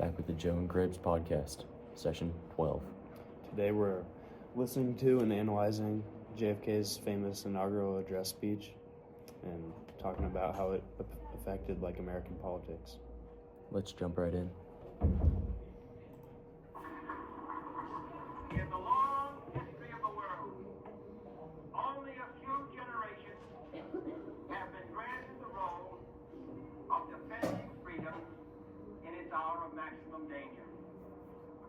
Back with the Joe and Grabes Podcast, session 12. Today we're listening to and analyzing JFK's famous inaugural address speech and talking about how it affected American politics. Let's jump right in. In the long history of the world, only a few generations have been granted the role of defending freedom in its hour of maximum danger.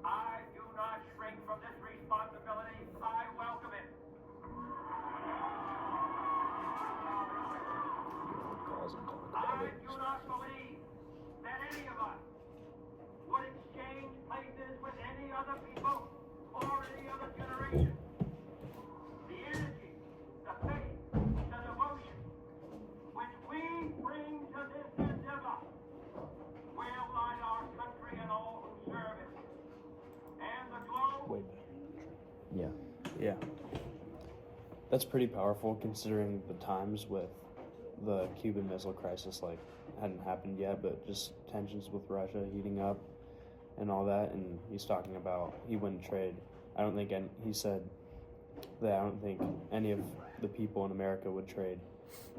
I do not shrink from this responsibility. I welcome it. I do not believe that any of us would exchange places with any other people or any other generation. The energy, the faith, the devotion which we bring to this endeavor will light our country and all who serve it. And the globe. Yeah. That's pretty powerful considering the times with the Cuban Missile Crisis hadn't happened yet, but just tensions with Russia heating up and all that. And he's talking about he wouldn't trade. He said that I don't think any of the people in America would trade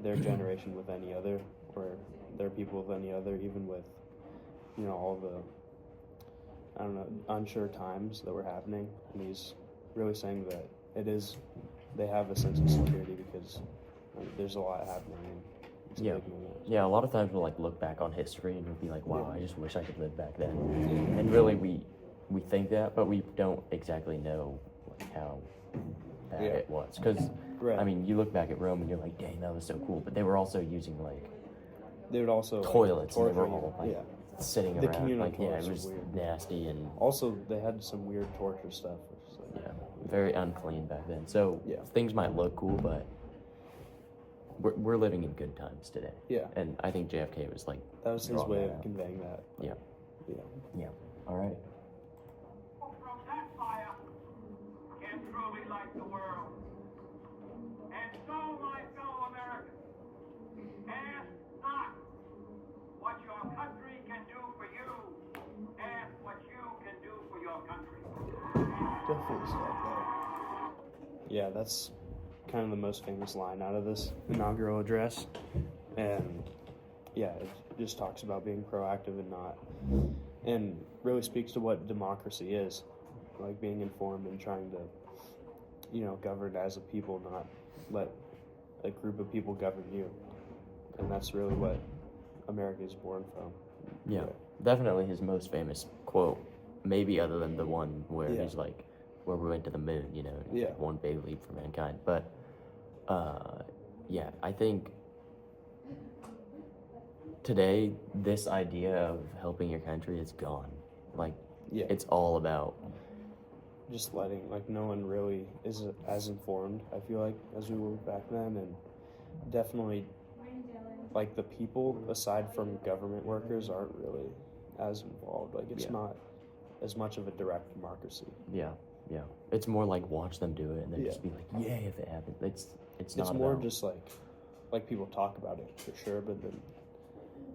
their generation with any other, or their people with any other, even with all the unsure times that were happening. And he's really saying that they have a sense of security because there's a lot happening. It's a big movement. Yeah, a lot of times we'll look back on history and we'll be like, wow, I just wish I could live back then. And really we think that, but we don't exactly know how bad it was. Because, you look back at Rome and you're like, dang, that was so cool. But they were also using they would also toilets and they were torture all you. sitting The around. communal It toilets was were weird. nasty and Also, they had some weird torture stuff. Which is very unclean back then. So things might look cool, but we're living in good times today. Yeah. And I think JFK was that was his way of conveying that. Yeah. All right. From that fire can truly light the world. And so, my fellow Americans, ask not what your country can do for you. Ask what you can do for your country. Definitely stop that. Yeah, that's kind of the most famous line out of this inaugural address. And it just talks about being proactive and really speaks to what democracy is, being informed and trying to, govern as a people, not let a group of people govern you. And that's really what America is born from. Yeah, definitely his most famous quote, maybe other than the one where he's like, where we went to the moon, one big leap for mankind. But, I think today, this idea of helping your country is gone. It's all about just letting, no one really is as informed, I feel like, as we were back then. And definitely, the people, aside from government workers, aren't really as involved. It's not as much of a direct democracy. Yeah. It's more watch them do it and then just be like, yay, if it happens. It's not more about... just people talk about it for sure, but then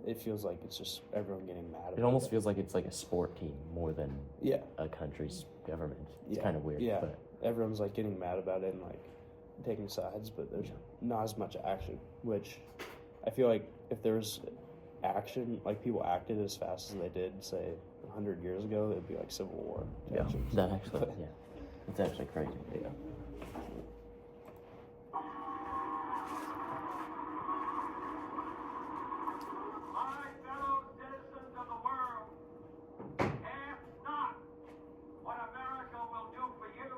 it feels like it's just everyone getting mad about it. It almost feels like it's like a sport team more than a country's government. It's kind of weird. Yeah, but everyone's getting mad about it and taking sides, but there's not as much action, which I feel like if there was action, people acted as fast as they did, say, 100 years ago, it'd be like Civil War. Tensions. That actually, it's actually crazy. Yeah. My fellow citizens of the world, ask not what America will do for you,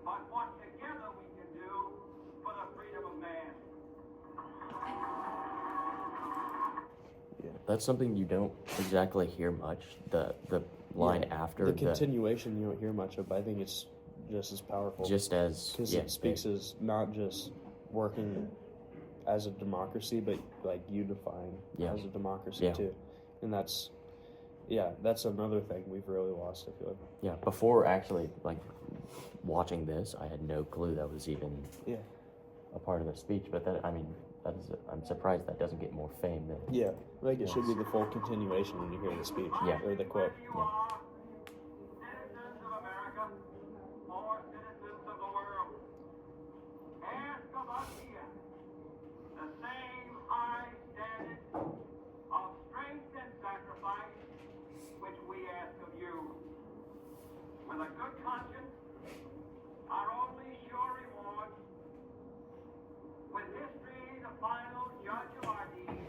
but what together we can do for the freedom of man. That's something you don't exactly hear much. The line after the continuation you don't hear much of, but I think it's just as powerful. Just as because it speaks as not just working as a democracy, but unifying as a democracy too. And that's another thing we've really lost, I feel like. Yeah, before actually watching this, I had no clue that was even a part of the speech. But then I'm surprised that doesn't get more fame than. Yeah, like it should be the full continuation when you hear the speech or the quote. You are citizens of America or citizens of the world. Ask of us here the same high standard of strength and sacrifice which we ask of you. With a good conscience, our only sure reward, with history the final judge of our deeds,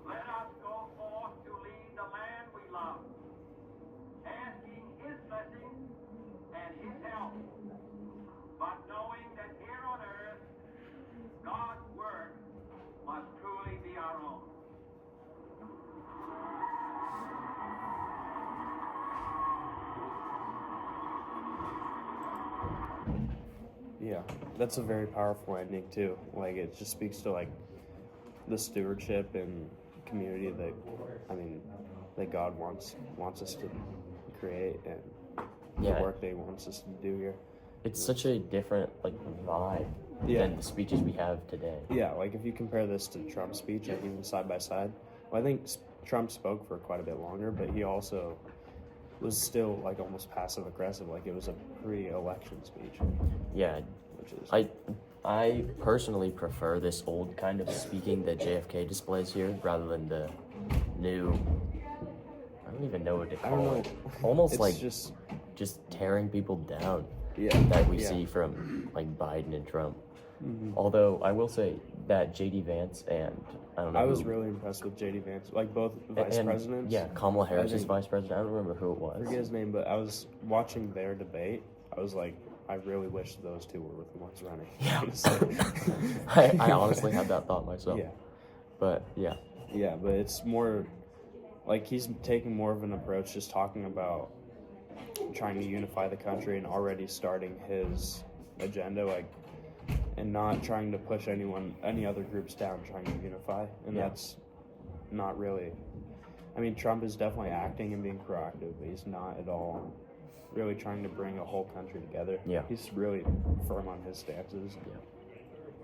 let us go forth to lead the land we love, asking his blessing and his help, but knowing that here on earth, God's work must truly be our own. Yeah, that's a very powerful ending too. Like it just speaks to like the stewardship and community that God wants us to create and the work that He wants us to do here. It's such a different vibe than the speeches we have today. Yeah, like if you compare this to Trump's speech, like even side by side, well, I think Trump spoke for quite a bit longer, but he also was still like almost passive aggressive, like it was a pre-election speech. Yeah, which is I personally prefer this old kind of speaking that JFK displays here rather than the new. I don't even know what to call it. Almost it's like just tearing people down. Yeah, that we see from Biden and Trump. Mm-hmm. Although I will say that JD Vance and I don't know. I was really impressed with JD Vance, like both vice presidents. Yeah, Kamala Harris is vice president. I don't remember who it was. I forget his name, but I was watching their debate. I was like, I really wish those two were with the ones running. Yeah. I honestly had that thought myself. Yeah. But yeah. Yeah, but it's more like he's taking more of an approach, just talking about trying to unify the country and already starting his agenda, and not trying to push any other groups down, trying to unify. And that's not really. I mean, Trump is definitely acting and being proactive, but he's not at all really trying to bring a whole country together. Yeah. He's really firm on his stances.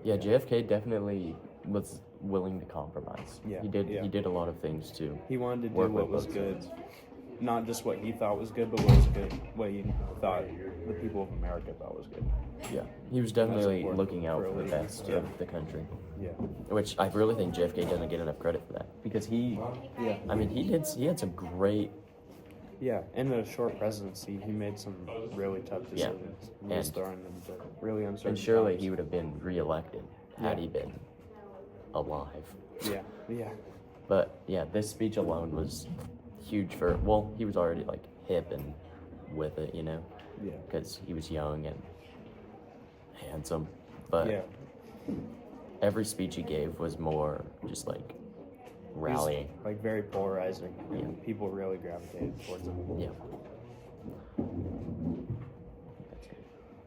Yeah, JFK definitely was willing to compromise. Yeah. He did a lot of things too. He wanted to do Work what with was both good. sides. Not just what he thought was good, but what was good, what he thought the people of America thought was good. Yeah, he was definitely important looking out for a for the leader. best Yeah. of the country. Yeah. Which I really think JFK doesn't get enough credit for that because he had some great. Yeah, in a short presidency, he made some really tough decisions. He was And- thrown into really uncertain And surely times. he would have been reelected had he been alive. Yeah. But yeah, this speech alone was huge for. Well, he was already hip and with it, Yeah. because he was young and handsome. But Yeah. every speech he gave was more just rallying. He was, very polarizing, and Yeah. people really gravitated towards him. Yeah.